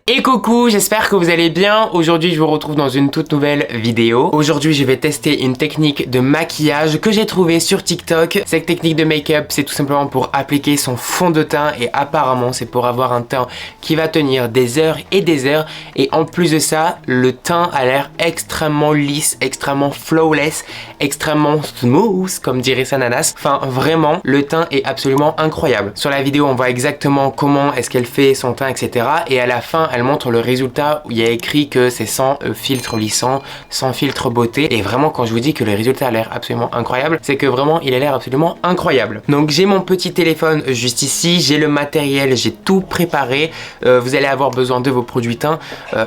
Et coucou, j'espère que vous allez bien. Aujourd'hui, je vous retrouve dans une toute nouvelle vidéo. Aujourd'hui, je vais tester une technique de maquillage que j'ai trouvée sur TikTok. Cette technique de make-up, c'est tout simplement pour appliquer son fond de teint et apparemment, c'est pour avoir un teint qui va tenir des heures et des heures. Et en plus de ça, le teint a l'air extrêmement lisse, extrêmement flawless, extrêmement smooth, comme dirait Sananas. Enfin, vraiment, le teint est absolument incroyable. Sur la vidéo, on voit exactement comment est-ce qu'elle fait son teint, etc. Et à la fin, elle montre le résultat où il y a écrit que c'est sans filtre lissant, sans filtre beauté. Et vraiment, quand je vous dis que le résultat a l'air absolument incroyable, c'est que vraiment, il a l'air absolument incroyable. Donc, j'ai mon petit téléphone juste ici, j'ai le matériel, j'ai tout préparé. Vous allez avoir besoin de vos produits teints,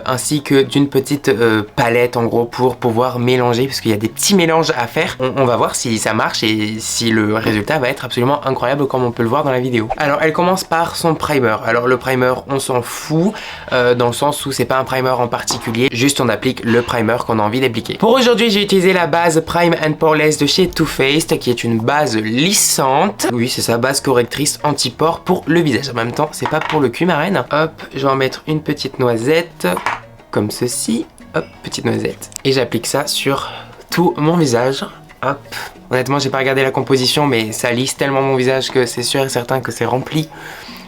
ainsi que d'une petite palette, en gros, pour pouvoir mélanger, parce qu'il y a des petits mélanges à faire. On va voir si ça marche et si le résultat va être absolument incroyable, comme on peut le voir dans la vidéo. Alors, elle commence par son primer. Alors, le primer, on s'en fout. Dans le sens où c'est pas un primer en particulier, juste on applique le primer qu'on a envie d'appliquer. Pour aujourd'hui, j'ai utilisé la base Prime and Poreless de chez Too Faced, qui est une base lissante. Oui, c'est sa base correctrice anti-pores pour le visage. En même temps, c'est pas pour le cul, ma reine. Hop, je vais en mettre une petite noisette, comme ceci. Hop, petite noisette. Et j'applique ça sur tout mon visage. Hop. Honnêtement, j'ai pas regardé la composition, mais ça lisse tellement mon visage que c'est sûr et certain que c'est rempli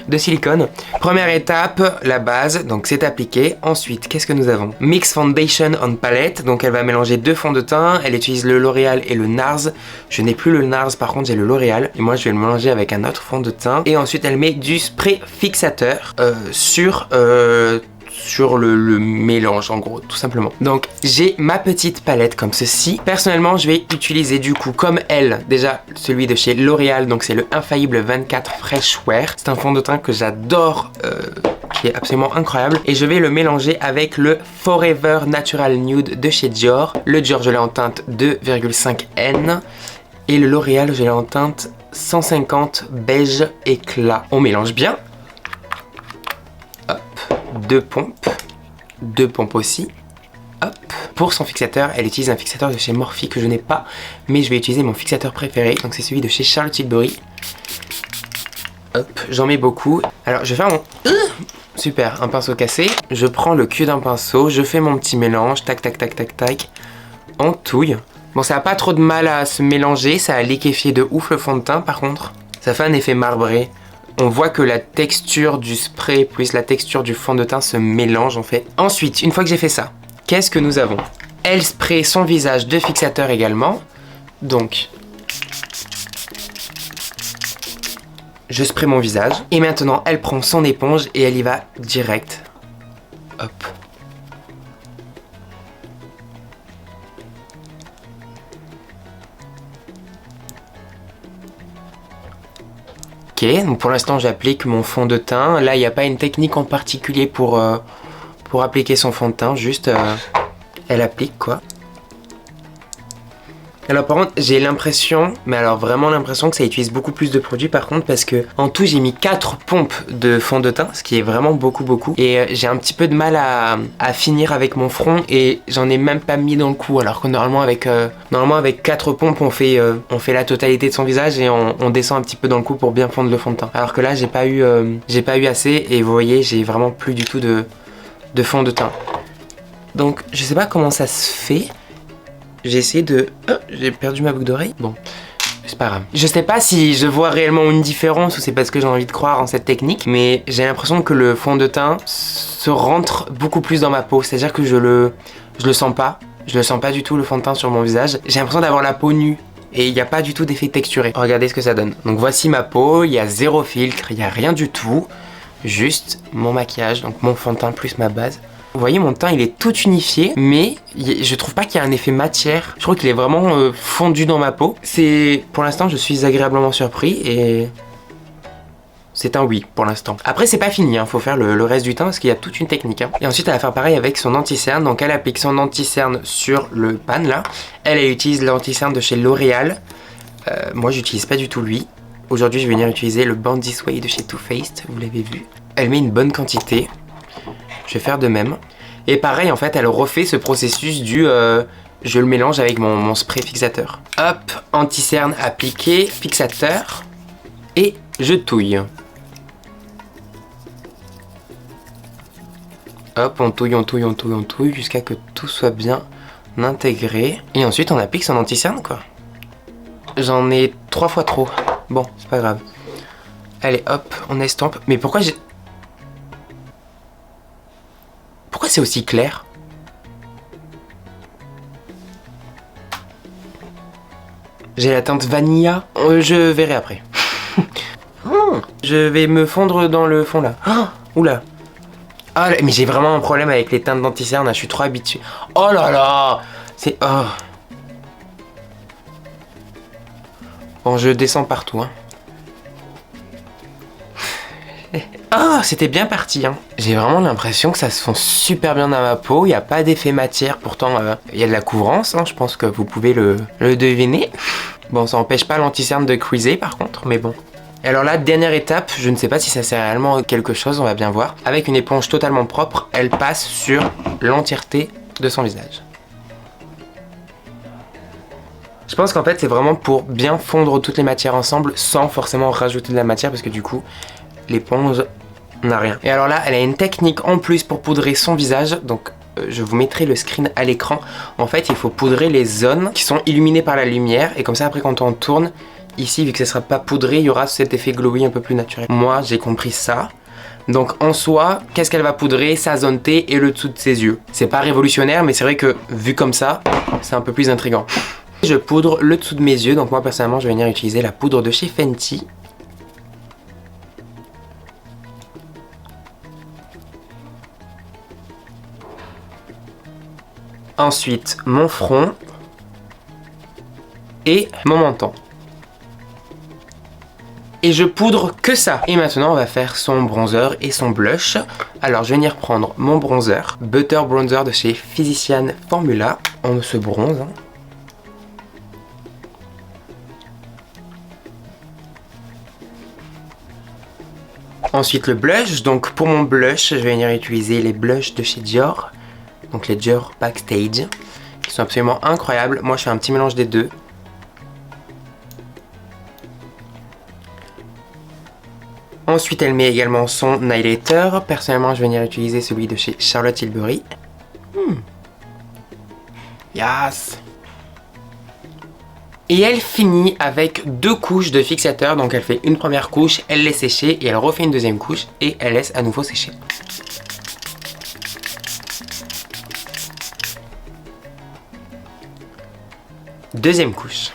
de silicone. Première étape, la base, donc c'est appliqué. Ensuite, qu'est-ce que nous avons? Mix Foundation on Palette, donc elle va mélanger deux fonds de teint. Elle utilise le L'Oréal et le NARS. Je n'ai plus le NARS, par contre j'ai le L'Oréal. Et moi je vais le mélanger avec un autre fond de teint. Et ensuite elle met du spray fixateur sur le mélange, en gros, tout simplement. Donc j'ai ma petite palette comme ceci. Personnellement, je vais utiliser du coup, comme elle, déjà celui de chez L'Oréal, donc c'est le Infaillible 24 Fresh Wear. C'est un fond de teint que j'adore, qui est absolument incroyable. Et je vais le mélanger avec le Forever Natural Nude de chez Dior. Le Dior, je l'ai en teinte 2,5 N. Et le L'Oréal, je l'ai en teinte 150 beige éclat. On mélange bien. Deux pompes aussi. Hop. Pour son fixateur, elle utilise un fixateur de chez Morphe que je n'ai pas, mais je vais utiliser mon fixateur préféré, donc c'est celui de chez Charlotte Tilbury. Hop, j'en mets beaucoup. Alors je vais faire mon... Super, un pinceau cassé. Je prends le cul d'un pinceau, je fais mon petit mélange, tac tac tac tac tac. On touille. Bon, ça a pas trop de mal à se mélanger, ça a liquéfié de ouf le fond de teint par contre. Ça fait un effet marbré. On voit que la texture du spray plus la texture du fond de teint se mélange en fait. Ensuite, une fois que j'ai fait ça, qu'est-ce que nous avons? Elle spray son visage de fixateur également. Donc, je spray mon visage. Et maintenant, elle prend son éponge et elle y va direct. Hop. Ok, donc pour l'instant j'applique mon fond de teint. Là il n'y a pas une technique en particulier pour appliquer son fond de teint, juste elle applique quoi. Alors par contre j'ai l'impression, mais alors vraiment l'impression que ça utilise beaucoup plus de produits par contre, parce que en tout j'ai mis 4 pompes de fond de teint, ce qui est vraiment beaucoup. Et j'ai un petit peu de mal à finir avec mon front et j'en ai même pas mis dans le cou, alors que normalement avec 4 pompes on fait la totalité de son visage et on descend un petit peu dans le cou pour bien fondre le fond de teint. Alors que là j'ai pas eu assez et vous voyez j'ai vraiment plus du tout de fond de teint. Donc je sais pas comment ça se fait. J'ai essayé de... Oh, j'ai perdu ma boucle d'oreille. Bon, c'est pas grave. Je sais pas si je vois réellement une différence ou c'est parce que j'ai envie de croire en cette technique, mais j'ai l'impression que le fond de teint se rentre beaucoup plus dans ma peau. C'est-à-dire que je le sens pas. Je le sens pas du tout le fond de teint sur mon visage. J'ai l'impression d'avoir la peau nue. Et il n'y a pas du tout d'effet texturé. Regardez ce que ça donne. Donc voici ma peau, il y a zéro filtre, il n'y a rien du tout. Juste mon maquillage, donc mon fond de teint plus ma base. Vous voyez, mon teint il est tout unifié, mais je trouve pas qu'il y a un effet matière. Je trouve qu'il est vraiment fondu dans ma peau. Pour l'instant, je suis agréablement surpris et c'est un oui pour l'instant. Après, c'est pas fini, faut faire le reste du teint parce qu'il y a toute une technique. Et ensuite, elle va faire pareil avec son anti-cerne. Donc, elle applique son anti-cerne sur le pan là. Elle utilise l'anti-cerne de chez L'Oréal. Moi, j'utilise pas du tout lui. Aujourd'hui, je vais venir utiliser le Bandit Way de chez Too Faced. Vous l'avez vu. Elle met une bonne quantité. Je vais faire de même. Et pareil, en fait, elle refait ce processus du... je le mélange avec mon spray fixateur. Hop, anti-cerne appliqué, fixateur. Et je touille. hop, on touille, on touille, on touille, on touille jusqu'à que tout soit bien intégré. Et ensuite on applique son anti-cerne quoi. J'en ai 3 fois trop. Bon, c'est pas grave. Allez hop, on estompe. Mais pourquoi j'ai... Pourquoi c'est aussi clair? J'ai la teinte vanilla. Je verrai après. Je vais me fondre dans le fond là. Oula. Ah, mais j'ai vraiment un problème avec les teintes d'anti-cerne, je suis trop habitué. Oh là là. C'est... Oh. Bon, je descends partout. Hein. Ah, c'était bien parti. Hein. J'ai vraiment l'impression que ça se fond super bien dans ma peau. Il n'y a pas d'effet matière. Pourtant, il y a de la couvrance. Hein. Je pense que vous pouvez le deviner. Bon, ça n'empêche pas l'anti-cerne de creaser par contre, mais bon. Et alors là, dernière étape, je ne sais pas si ça sert réellement à quelque chose, on va bien voir. Avec une éponge totalement propre, elle passe sur l'entièreté de son visage. Je pense qu'en fait, c'est vraiment pour bien fondre toutes les matières ensemble sans forcément rajouter de la matière parce que du coup, l'éponge n'a rien. Et alors là, elle a une technique en plus pour poudrer son visage, donc je vous mettrai le screen à l'écran. En fait, il faut poudrer les zones qui sont illuminées par la lumière et comme ça, après, quand on tourne, ici, vu que ça sera pas poudré, il y aura cet effet glowy un peu plus naturel. Moi, j'ai compris ça. Donc en soi, qu'est-ce qu'elle va poudrer? Sa zone T et le dessous de ses yeux. C'est pas révolutionnaire, mais c'est vrai que vu comme ça, c'est un peu plus intriguant. Je poudre le dessous de mes yeux, donc moi personnellement je vais venir utiliser la poudre de chez Fenty. Ensuite mon front et mon menton. Et je poudre que ça. Et maintenant on va faire son bronzer et son blush. Alors je vais venir prendre mon bronzer, Butter Bronzer de chez Physician Formula. On se bronze. Hein. Ensuite le blush, donc pour mon blush, je vais venir utiliser les blushs de chez Dior. Donc les Dior Backstage, qui sont absolument incroyables. Moi je fais un petit mélange des deux. Ensuite elle met également son highlighter. Personnellement je vais venir utiliser celui de chez Charlotte Tilbury. Yes. Et elle finit avec 2 couches de fixateur, donc elle fait une première couche, elle laisse sécher et elle refait une deuxième couche et elle laisse à nouveau sécher. Deuxième couche.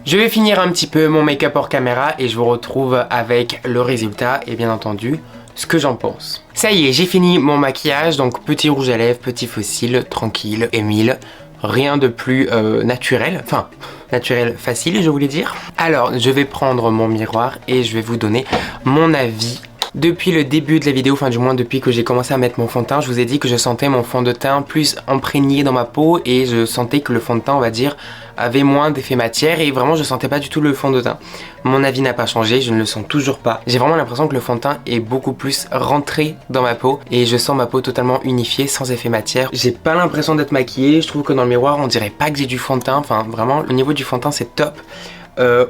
Je vais finir un petit peu mon make-up hors caméra et je vous retrouve avec le résultat et bien entendu ce que j'en pense. Ça y est, j'ai fini mon maquillage, donc petit rouge à lèvres, petit faux cils, tranquille, Émile, rien de plus naturel, enfin naturel facile je voulais dire. Alors je vais prendre mon miroir et je vais vous donner mon avis. Depuis le début de la vidéo, enfin du moins depuis que j'ai commencé à mettre mon fond de teint, je vous ai dit que je sentais mon fond de teint plus imprégné dans ma peau et je sentais que le fond de teint, on va dire, avait moins d'effet matière et vraiment je sentais pas du tout le fond de teint. Mon avis n'a pas changé, je ne le sens toujours pas. J'ai vraiment l'impression que le fond de teint est beaucoup plus rentré dans ma peau et je sens ma peau totalement unifiée, sans effet matière. J'ai pas l'impression d'être maquillée, je trouve que dans le miroir on dirait pas que j'ai du fond de teint, enfin vraiment au niveau du fond de teint c'est top.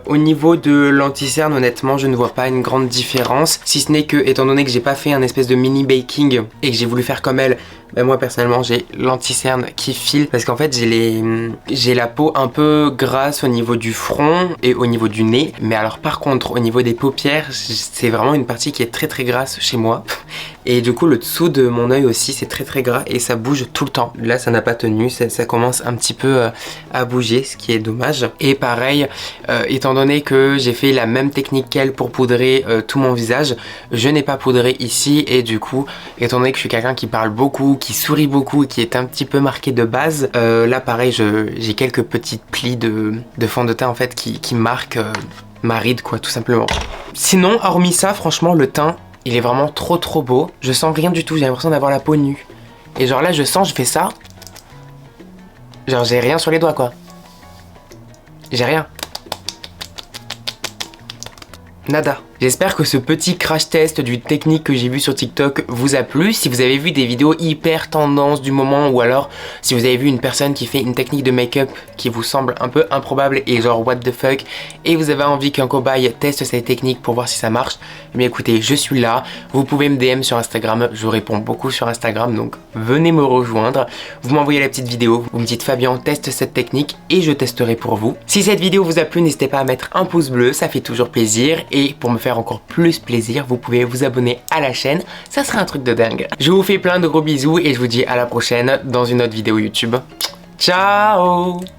Au niveau de l'anti-cerne, honnêtement, je ne vois pas une grande différence. Si ce n'est que, étant donné que j'ai pas fait un espèce de mini baking et que j'ai voulu faire comme elle, ben moi personnellement j'ai l'anti-cerne qui file parce qu'en fait j'ai la peau un peu grasse au niveau du front et au niveau du nez. Mais alors par contre au niveau des paupières, c'est vraiment une partie qui est très très grasse chez moi. Et du coup le dessous de mon œil aussi c'est très très gras et ça bouge tout le temps. Là ça n'a pas tenu, ça commence un petit peu à bouger, ce qui est dommage. Et pareil, étant donné que j'ai fait la même technique qu'elle pour poudrer tout mon visage, je n'ai pas poudré ici et du coup, étant donné que je suis quelqu'un qui parle beaucoup, qui sourit beaucoup et qui est un petit peu marqué de base, là pareil j'ai quelques petites plis de fond de teint en fait qui marquent ma ride quoi tout simplement. Sinon hormis ça franchement le teint il est vraiment trop beau, je sens rien du tout, j'ai l'impression d'avoir la peau nue. Et genre là je sens, je fais ça, genre j'ai rien sur les doigts quoi. J'ai rien. Nada. J'espère que ce petit crash test d'une technique que j'ai vu sur TikTok vous a plu. Si vous avez vu des vidéos hyper tendance du moment, ou alors si vous avez vu une personne qui fait une technique de make-up qui vous semble un peu improbable et genre what the fuck, et vous avez envie qu'un cobaye teste cette technique pour voir si ça marche, eh bien écoutez, je suis là. Vous pouvez me DM sur Instagram, je réponds beaucoup sur Instagram, donc venez me rejoindre. Vous m'envoyez la petite vidéo, vous me dites Fabien teste cette technique et je testerai pour vous. Si cette vidéo vous a plu, n'hésitez pas à mettre un pouce bleu, ça fait toujours plaisir, et pour me faire encore plus plaisir, vous pouvez vous abonner à la chaîne, ça serait un truc de dingue. Je vous fais plein de gros bisous et je vous dis à la prochaine dans une autre vidéo YouTube. Ciao!